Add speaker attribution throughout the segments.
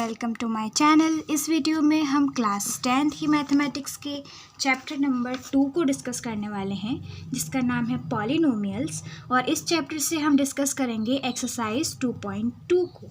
Speaker 1: Welcome to my channel. इस video में हम क्लास 10th की मैथमेटिक्स के चैप्टर नंबर 2 को डिस्कस करने वाले हैं, जिसका नाम है पॉलिनोमियल्स। और इस चैप्टर से हम डिस्कस करेंगे एक्सरसाइज 2.2 को।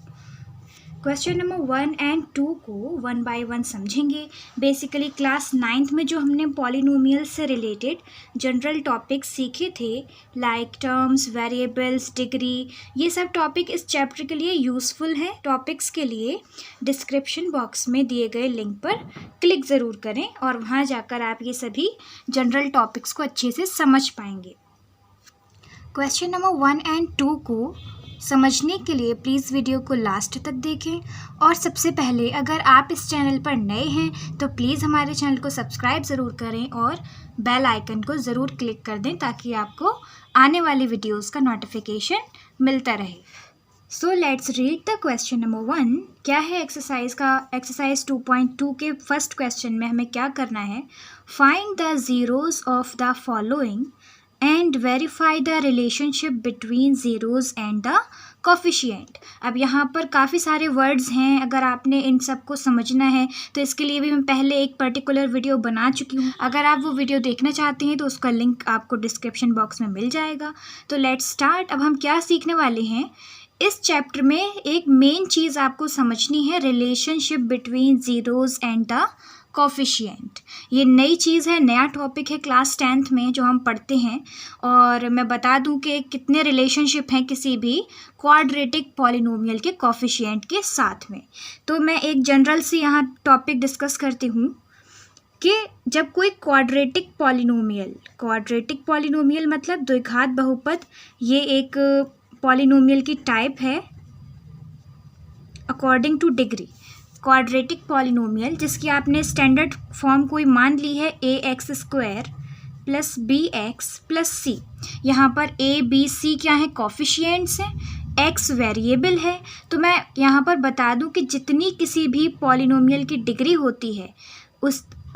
Speaker 1: क्वेश्चन नंबर 1 एंड 2 को 1 बाय 1 समझेंगे। बेसिकली क्लास 9th में जो हमने पॉलिनोमियल से रिलेटेड जनरल टॉपिक्स सीखे थे, लाइक टर्म्स, वेरिएबल्स, डिग्री, ये सब टॉपिक इस चैप्टर के लिए यूज़फुल हैं। टॉपिक्स के लिए डिस्क्रिप्शन बॉक्स में दिए गए लिंक पर क्लिक ज़रूर करें और वहाँ जाकर आप ये सभी जनरल टॉपिक्स को अच्छे से समझ पाएंगे। क्वेश्चन नंबर 1 एंड 2 को समझने के लिए प्लीज़ वीडियो को लास्ट तक देखें। और सबसे पहले अगर आप इस चैनल पर नए हैं तो प्लीज़ हमारे चैनल को सब्सक्राइब ज़रूर करें और बेल आइकन को ज़रूर क्लिक कर दें ताकि आपको आने वाली वीडियोस का नोटिफिकेशन मिलता रहे। So let's read the question number 1। क्या है एक्सरसाइज 2.2 के फर्स्ट क्वेश्चन में हमें क्या करना है? Find the zeros of the following and verify the relationship between zeros and the coefficient. अब यहाँ पर काफ़ी सारे वर्ड्स हैं, अगर आपने इन सब को समझना है तो इसके लिए भी मैं पहले एक पर्टिकुलर वीडियो बना चुकी हूँ। अगर आप वो वीडियो देखना चाहते हैं तो उसका लिंक आपको डिस्क्रिप्शन बॉक्स में मिल जाएगा। तो लेट्स स्टार्ट। अब हम क्या सीखने वाले हैं इस चैप्टर में? एक मेन चीज़ आपको समझनी है, relationship between zeros and the coefficient. ये नई चीज़ है, नया टॉपिक है क्लास 10th में जो हम पढ़ते हैं। और मैं बता दूं कि कितने रिलेशनशिप हैं किसी भी क्वाड्रेटिक पॉलिनोमियल के कोफिशिएंट के साथ में। तो मैं एक जनरल से यहाँ टॉपिक डिस्कस करती हूँ कि जब कोई क्वाड्रेटिक पॉलिनोमियल मतलब द्विघात बहुपद, ये एक पॉलिनोमियल की टाइप है according two degree. Quadratic polynomial जिसकी आपने स्टैंडर्ड फॉर्म कोई मान ली है ax² plus bx plus c। यहाँ पर a b c क्या है? कोफिशिएंट्स हैं। x वेरिएबल है। तो मैं यहाँ पर बता दूँ कि जितनी किसी भी पॉलिनोमियल की डिग्री होती है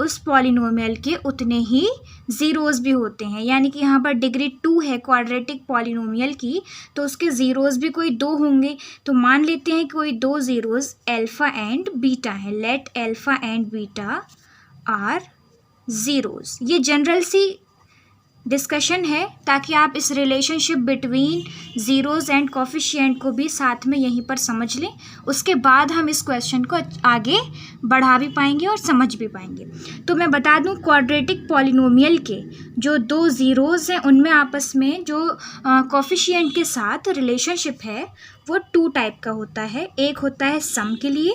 Speaker 1: उस पॉलिनोमियल के उतने ही ज़ीरोज़ भी होते हैं। यानी कि यहाँ पर डिग्री 2 है क्वाड्रेटिक पॉलिनोमियल की, तो उसके ज़ीरोज़ भी कोई 2 होंगे। तो मान लेते हैं कि कोई 2 ज़ीरोज़ अल्फ़ा एंड बीटा है। Let alpha and beta are zeros. ये जनरल सी डिस्कशन है ताकि आप इस relationship between zeros and coefficient को भी साथ में यहीं पर समझ लें। उसके बाद हम इस क्वेश्चन को आगे बढ़ा भी पाएंगे और समझ भी पाएंगे। तो मैं बता दूं, क्वाड्रेटिक पॉलिनोमियल के जो 2 ज़ीरोज़ हैं उनमें आपस में जो कोफिशिएंट के साथ रिलेशनशिप है वो 2 टाइप का होता है। एक होता है सम के लिए,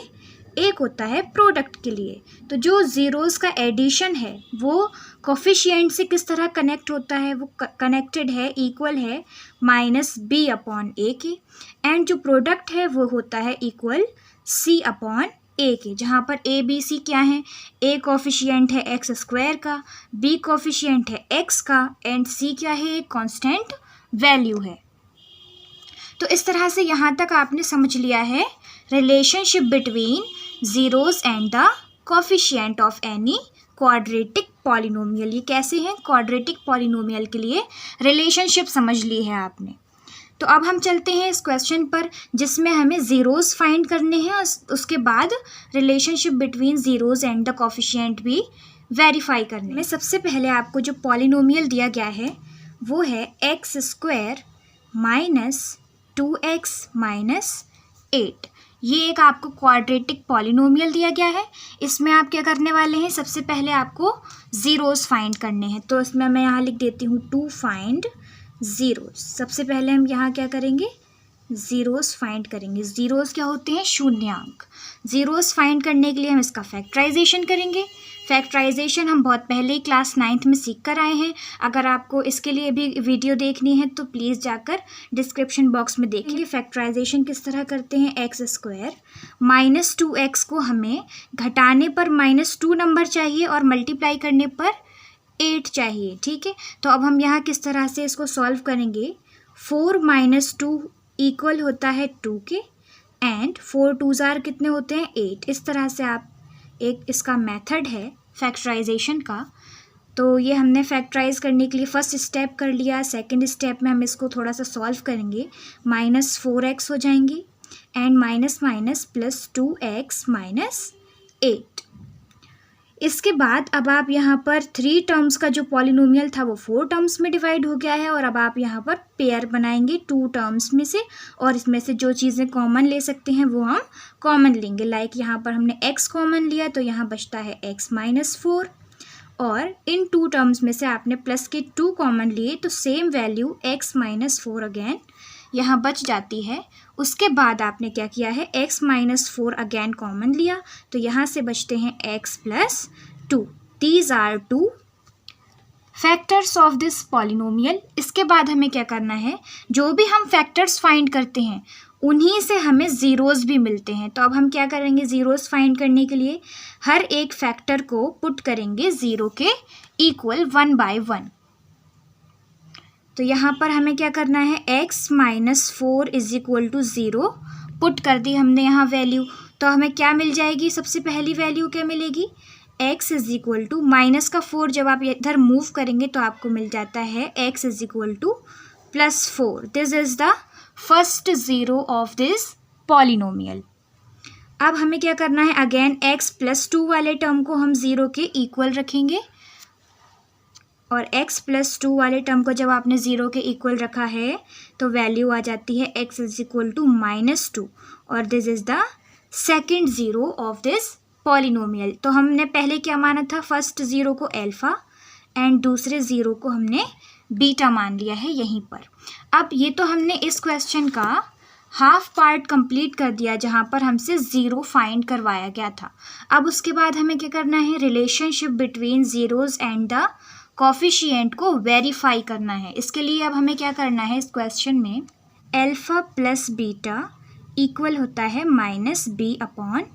Speaker 1: एक होता है प्रोडक्ट के लिए। तो जो ज़ीरोज़ का एडिशन है वो कोफिशिएंट से किस तरह कनेक्ट होता है? वो कनेक्टेड है, इक्वल है -b/a के। एंड जो प्रोडक्ट है वो होता है इक्वल c/a के, जहाँ पर a b c क्या है? a कोफिशिएंट है x² का, b कोफिशिएंट है x का, एंड c क्या है? एक कांस्टेंट वैल्यू है। तो इस तरह से यहाँ तक आपने समझ लिया है relationship between zeros and the coefficient of any quadratic polynomial. ये कैसे हैं? क्वाड्रेटिक पॉलिनोमियल के लिए रिलेशनशिप समझ ली है आपने। तो अब हम चलते हैं इस क्वेश्चन पर जिसमें हमें ज़ीरोज़ फाइंड करने हैं, उसके बाद relationship between zeros and the coefficient भी वेरीफाई करने में। सबसे पहले आपको जो पॉलिनोमियल दिया गया है वो है x² माइनस 2x माइनस 8। ये एक आपको क्वाड्रेटिक पॉलिनोमियल दिया गया है। इसमें आप क्या करने वाले हैं? सबसे पहले आपको ज़ीरोज़ फाइंड करने हैं। तो इसमें मैं यहाँ लिख देती हूँ टू फाइंड ज़ीरोज़। सबसे पहले हम यहाँ क्या करेंगे? ज़ीरोज़ फाइंड करेंगे। ज़ीरोज़ क्या होते हैं? शून्यांक। ज़ीरोज़ फाइंड करने के लिए हम इसका फैक्टराइजेशन करेंगे। फैक्टराइजेशन हम बहुत पहले ही क्लास 9th में सीख कर आए हैं। अगर आपको इसके लिए भी वीडियो देखनी है तो प्लीज़ जाकर डिस्क्रिप्शन बॉक्स में देखिए फैक्टराइजेशन किस तरह करते हैं। x² माइनस 2x को हमें घटाने पर -2 नंबर चाहिए और मल्टीप्लाई करने पर 8 चाहिए। ठीक है, तो अब हम यहाँ किस तरह से इसको सॉल्व करेंगे? 4 - 2 इक्वल होता है 2 के, एंड 4 2s कितने होते हैं? 8। इस तरह से आप एक इसका मेथड है फैक्टराइजेशन का। तो ये हमने फैक्टराइज करने के लिए फर्स्ट स्टेप कर लिया। सेकंड स्टेप में हम इसको थोड़ा सा सॉल्व करेंगे। -4x हो जाएंगे and minus minus plus 2x minus 8। इसके बाद अब आप यहाँ पर 3 टर्म्स का जो पॉलिनोमियल था वो 4 टर्म्स में डिवाइड हो गया है, और अब आप यहाँ पर पेयर बनाएंगे 2 टर्म्स में से, और इसमें से जो चीज़ें कॉमन ले सकते हैं वो हम कॉमन लेंगे। लाइक यहाँ पर हमने x कॉमन लिया तो यहाँ बचता है x माइनस 4, और इन 2 टर्म्स में से आपने प्लस के 2 कॉमन लिए तो same value x minus 4 again यहाँ बच जाती है। उसके बाद आपने क्या किया है, x माइनस 4 अगेन कॉमन लिया तो यहाँ से बचते हैं x plus 2। These are 2 factors of this polynomial. इसके बाद हमें क्या करना है, जो भी हम फैक्टर्स फाइंड करते हैं उन्हीं से हमें ज़ीरोज़ भी मिलते हैं। तो अब हम क्या करेंगे, ज़ीरोज़ फाइंड करने के लिए हर एक फैक्टर को पुट करेंगे ज़ीरो के इक्वल 1 बाय 1। तो यहाँ पर हमें क्या करना है, x minus 4 is equal to 0 put कर दी हमने यहाँ वैल्यू। तो हमें क्या मिल जाएगी, सबसे पहली वैल्यू क्या मिलेगी, x is equal to minus का 4 जब आप इधर मूव करेंगे तो आपको मिल जाता है x is equal two plus 4। This is the first zero of this polynomial. अब हमें क्या करना है, अगेन x प्लस 2 वाले टर्म को हम 0 के इक्वल रखेंगे, और x प्लस 2 वाले टर्म को जब आपने 0 के इक्वल रखा है तो वैल्यू आ जाती है x is equal to minus 2, और this is the second zero of this polynomial. तो हमने पहले क्या माना था, फर्स्ट ज़ीरो को अल्फ़ा एंड दूसरे ज़ीरो को हमने बीटा मान लिया है यहीं पर। अब ये तो हमने इस क्वेश्चन का हाफ पार्ट कंप्लीट कर दिया जहाँ पर हमसे ज़ीरो फाइंड करवाया गया था। अब उसके बाद हमें क्या करना है, relationship between zeros and the coefficient को वेरीफाई करना है। इसके लिए अब हमें क्या करना है, इस क्वेश्चन में अल्फ़ा प्लस बीटा इक्वल होता है माइनस बी अपॉन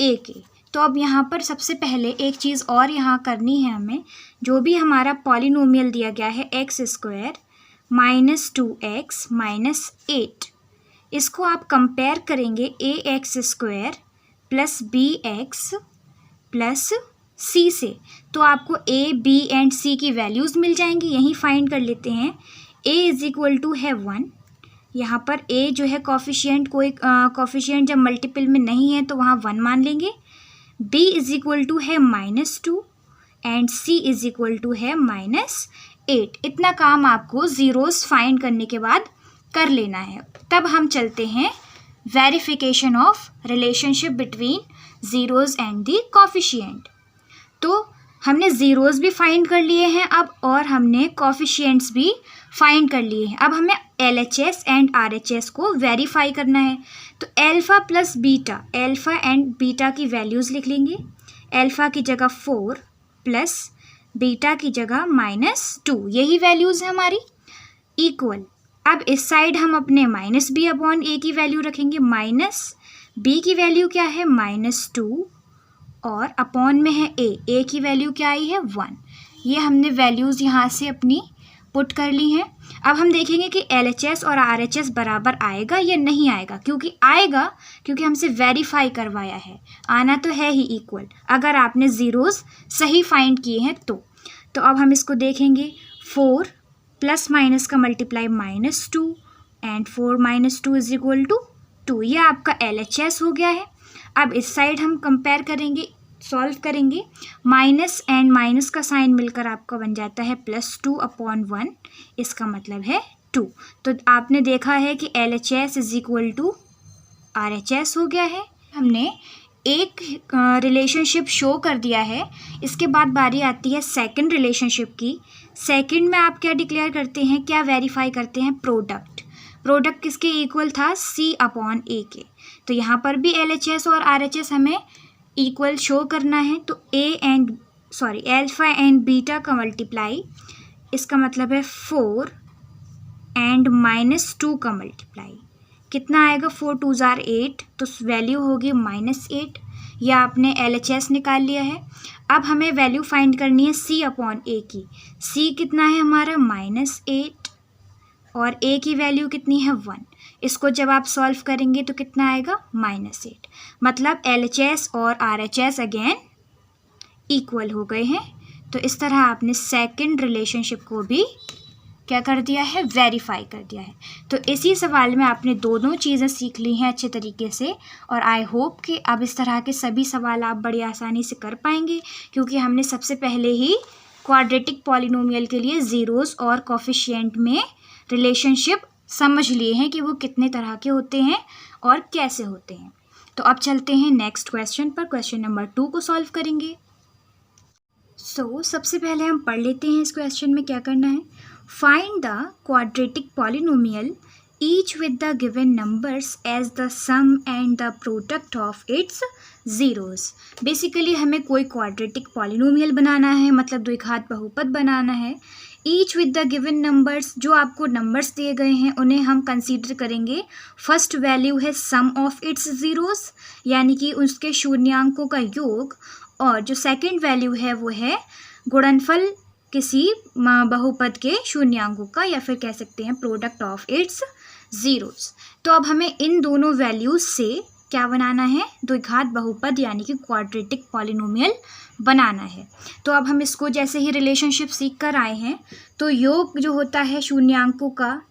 Speaker 1: ए के। तो अब यहाँ पर सबसे पहले एक चीज़ और यहाँ करनी है हमें, जो भी हमारा पॉलिनोमियल दिया गया है x square minus 2x minus 8, इसको आप कंपेयर करेंगे A X square plus B X plus C से, तो आपको ए बी एंड सी की वैल्यूज़ मिल जाएंगी। यहीं फाइंड कर लेते हैं। a इज़ इक्वल टू है 1, यहाँ पर a जो है कॉफिशिएंट, कोई कॉफिशिएंट जब मल्टीपल में नहीं है तो वहाँ 1 मान लेंगे। b इज़ इक्वल टू है minus 2 and c is equal to है माइनस 8। इतना काम आपको ज़ीरोज़ फाइंड करने के बाद कर लेना है। तब हम चलते हैं verification of relationship between zeros and the coefficient. तो हमने ज़ीरोज़ भी फाइंड कर लिए हैं अब, और हमने कॉफिशिएंट्स भी फाइंड कर लिए हैं। अब हमें LHS एंड RHS को वेरीफाई करना है। तो alpha plus beta, alpha and beta की वैल्यूज़ लिख लेंगे। अल्फ़ा की जगह 4 प्लस बीटा की जगह माइनस 2, यही वैल्यूज़ है हमारी, इक्वल। अब इस साइड हम अपने माइनस बी अपॉन ए की वैल्यू रखेंगे। माइनस बी की वैल्यू क्या है, माइनस 2, और अपॉन में है ए की वैल्यू क्या आई है 1। ये हमने वैल्यूज़ यहाँ से अपनी पुट कर ली हैं। अब हम देखेंगे कि LHS और RHS बराबर आएगा या नहीं आएगा, क्योंकि आएगा क्योंकि हमसे वेरीफाई करवाया है, आना तो है ही इक्वल, अगर आपने ज़ीरोज़ सही फाइंड किए हैं तो अब हम इसको देखेंगे। 4 प्लस माइनस का multiply minus 2 and 4 minus 2 is equal to 2, ये आपका LHS हो गया है। अब इस साइड हम कंपेयर करेंगे, सॉल्व करेंगे। माइनस एंड माइनस का साइन मिलकर आपका बन जाता है प्लस 2 अपॉन 1, इसका मतलब है 2। तो आपने देखा है कि LHS is equal to RHS हो गया है। हमने एक रिलेशनशिप शो कर दिया है। इसके बाद बारी आती है सेकंड रिलेशनशिप की। सेकंड में आप क्या डिक्लेयर करते हैं, क्या वेरीफाई करते हैं, प्रोडक्ट। प्रोडक्ट किसके इक्वल था, C अपॉन A के। तो यहाँ पर भी LHS और RHS हमें इक्वल शो करना है। तो अल्फ़ा एंड बीटा का मल्टीप्लाई, इसका मतलब है 4 एंड माइनस 2 का मल्टीप्लाई, कितना आएगा, 4 2 ज़ार 8, तो वैल्यू होगी माइनस 8। या आपने LHS निकाल लिया है। अब हमें वैल्यू फाइंड करनी है C अपॉन A की। C कितना है हमारा, माइनस 8, और A की वैल्यू कितनी है 1। इसको जब आप सॉल्व करेंगे तो कितना आएगा, माइनस 8। मतलब LHS और RHS अगेन इक्वल हो गए हैं। तो इस तरह आपने सेकंड रिलेशनशिप को भी क्या कर दिया है, वेरीफाई कर दिया है। तो इसी सवाल में आपने दोनों चीज़ें सीख ली हैं अच्छे तरीके से, और आई होप कि अब इस तरह के सभी सवाल आप बड़ी आसानी से कर पाएंगे, क्योंकि हमने सबसे पहले ही क्वाड्रेटिक पॉलिनोमियल के लिए ज़ीरोज़ और कोफिशिएंट में रिलेशनशिप समझ लिए हैं कि वो कितने तरह के होते हैं और कैसे होते हैं। तो अब चलते हैं नेक्स्ट क्वेश्चन पर, क्वेश्चन नंबर 2 को सॉल्व करेंगे। सबसे पहले हम पढ़ लेते हैं इस क्वेश्चन में क्या करना है। Find the quadratic polynomial each with the given numbers as the sum and the product of its zeros. Basically हमें कोई क्वाड्रेटिक पॉलिनोमियल बनाना है, मतलब द्विघात बहुपद बनाना है। Each with the given numbers, जो आपको नंबर्स दिए गए हैं उन्हें हम कंसीडर करेंगे। फर्स्ट वैल्यू है सम ऑफ इट्स ज़ीरोज़, यानी कि उसके शून्यांकों का योग, और जो सेकंड वैल्यू है वो है गुणनफल किसी बहुपद के शून्यांकों का, या फिर कह सकते हैं प्रोडक्ट ऑफ इट्स ज़ीरोज़। तो अब हमें इन दोनों वैल्यूज़ से क्या बनाना है, द्विघात बहुपद यानी कि क्वाड्रेटिक पॉलिनोमियल बनाना है। तो अब हम इसको जैसे ही रिलेशनशिप सीख कर आए हैं, तो योग जो होता है शून्यांकों का,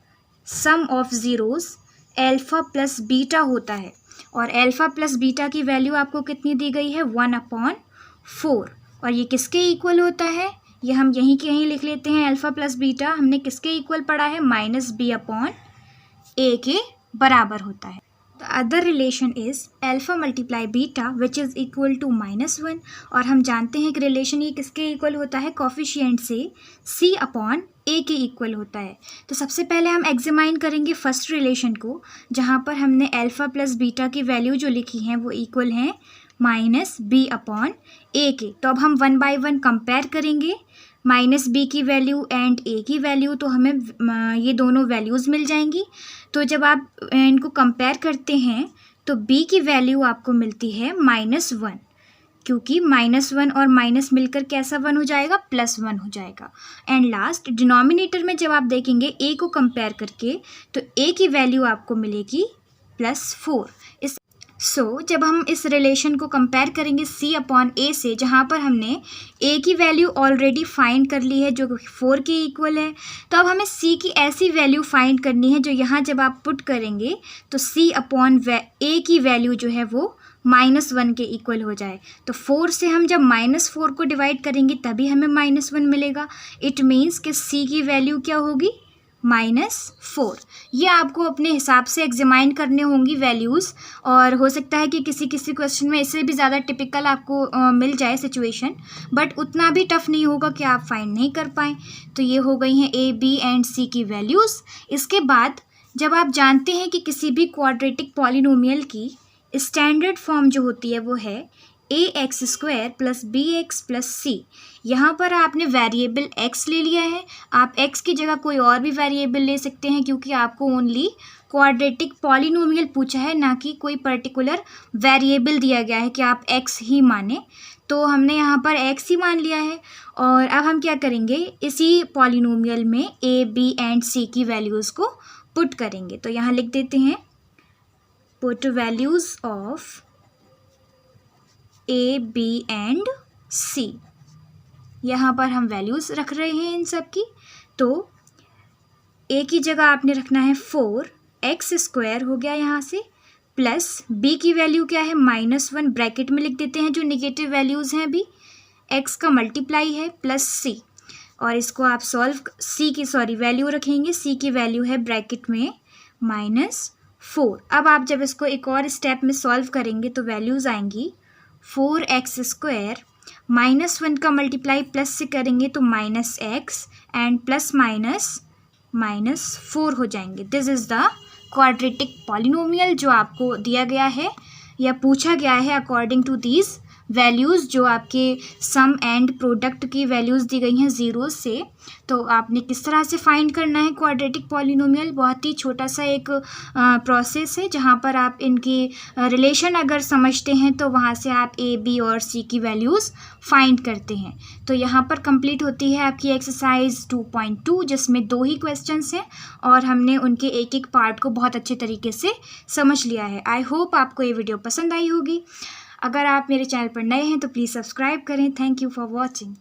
Speaker 1: sum of zeros alpha plus beta होता है, और एल्फ़ा प्लस बीटा की वैल्यू आपको कितनी दी गई है, 1/4। और ये किसके इक्वल होता है, ये हम यहीं के यहीं लिख लेते हैं। अल्फ़ा प्लस बीटा हमने किसके इक्वल पढ़ा है, -b/a के बराबर होता है। The other relation is alpha multiply beta which is equal to -1, और हम जानते हैं कि रिलेशन ये किसके इक्वल होता है, कोफिशिएंट से c/a के इक्वल होता है। तो सबसे पहले हम एग्जामाइन करेंगे फर्स्ट रिलेशन को, जहाँ पर हमने अल्फ़ा प्लस बीटा की वैल्यू जो लिखी हैं वो इक्वल हैं -b/a के। तो अब हम 1 बाय 1 कंपेयर करेंगे, -b की वैल्यू एंड a की वैल्यू, तो हमें ये दोनों वैल्यूज़ मिल जाएंगी। तो जब आप इनको कंपेयर करते हैं तो b की वैल्यू आपको मिलती है -1, क्योंकि -1 और माइनस मिलकर कैसा 1 हो जाएगा, +1 हो जाएगा। एंड लास्ट डिनोमिनेटर में जब आप देखेंगे a को कंपेयर करके, तो a की वैल्यू आपको मिलेगी +4। जब हम इस रिलेशन को कंपेयर करेंगे c/a से, जहाँ पर हमने a की वैल्यू ऑलरेडी फाइंड कर ली है जो 4 के इक्वल है, तो अब हमें c की ऐसी वैल्यू फाइंड करनी है जो यहाँ जब आप पुट करेंगे तो c/a की वैल्यू जो है वो -1 के इक्वल हो जाए। तो 4 से हम जब -4 को डिवाइड करेंगे तभी हमें -1 मिलेगा। इट मीन्स कि c की वैल्यू क्या होगी, -4। ये आपको अपने हिसाब से एग्जामाइन करने होंगी वैल्यूज़, और हो सकता है कि किसी किसी क्वेश्चन में इससे भी ज़्यादा टिपिकल आपको मिल जाए सिचुएशन, बट उतना भी टफ नहीं होगा कि आप फाइंड नहीं कर पाएँ। तो ये हो गई हैं a, b एंड c की वैल्यूज़। इसके बाद जब आप जानते हैं कि किसी भी क्वाड्रेटिक पॉलिनोमियल की स्टैंडर्ड फॉर्म जो होती है वो है ax² + bx + c। यहाँ पर आपने वेरिएबल x ले लिया है, आप x की जगह कोई और भी वेरिएबल ले सकते हैं, क्योंकि आपको ओनली क्वाड्रेटिक पॉलिनोमियल पूछा है, ना कि कोई पर्टिकुलर वेरिएबल दिया गया है कि आप x ही माने। तो हमने यहाँ पर x ही मान लिया है, और अब हम क्या करेंगे, इसी पॉलिनोमियल में a, b एंड c की वैल्यूज़ को पुट करेंगे। तो यहाँ लिख देते हैं put values of a, b and c। यहाँ पर हम वैल्यूज़ रख रहे हैं इन सब की। तो a की जगह आपने रखना है 4x² हो गया यहाँ से, प्लस b की वैल्यू क्या है, -1 ब्रैकेट में लिख देते हैं जो निगेटिव वैल्यूज़ हैं अभी, x का मल्टीप्लाई है प्लस c, और इसको आप वैल्यू रखेंगे, c की वैल्यू है ब्रैकेट में -4। अब आप जब इसको एक और स्टेप में सॉल्व करेंगे तो वैल्यूज़ आएंगी 4x² -1 का मल्टीप्लाई प्लस से करेंगे तो -x एंड प्लस -4 हो जाएंगे। This is the quadratic polynomial जो आपको दिया गया है या पूछा गया है अकॉर्डिंग टू दीज वैल्यूज़, जो आपके सम एंड प्रोडक्ट की वैल्यूज़ दी गई हैं ज़ीरो से। तो आपने किस तरह से फाइंड करना है क्वाड्रेटिक पॉलिनोमियल, बहुत ही छोटा सा एक प्रोसेस है, जहाँ पर आप इनकी रिलेशन अगर समझते हैं तो वहाँ से आप a, b और c की वैल्यूज़ फाइंड करते हैं। तो यहाँ पर कंप्लीट होती है आपकी एक्सरसाइज 2.2, जिसमें 2 ही क्वेश्चंस हैं और हमने उनके एक एक पार्ट को बहुत अच्छे तरीके से समझ लिया है। आई होप आपको ये वीडियो पसंद आई होगी। अगर आप मेरे चैनल पर नए हैं तो प्लीज़ सब्सक्राइब करें। Thank you for watching.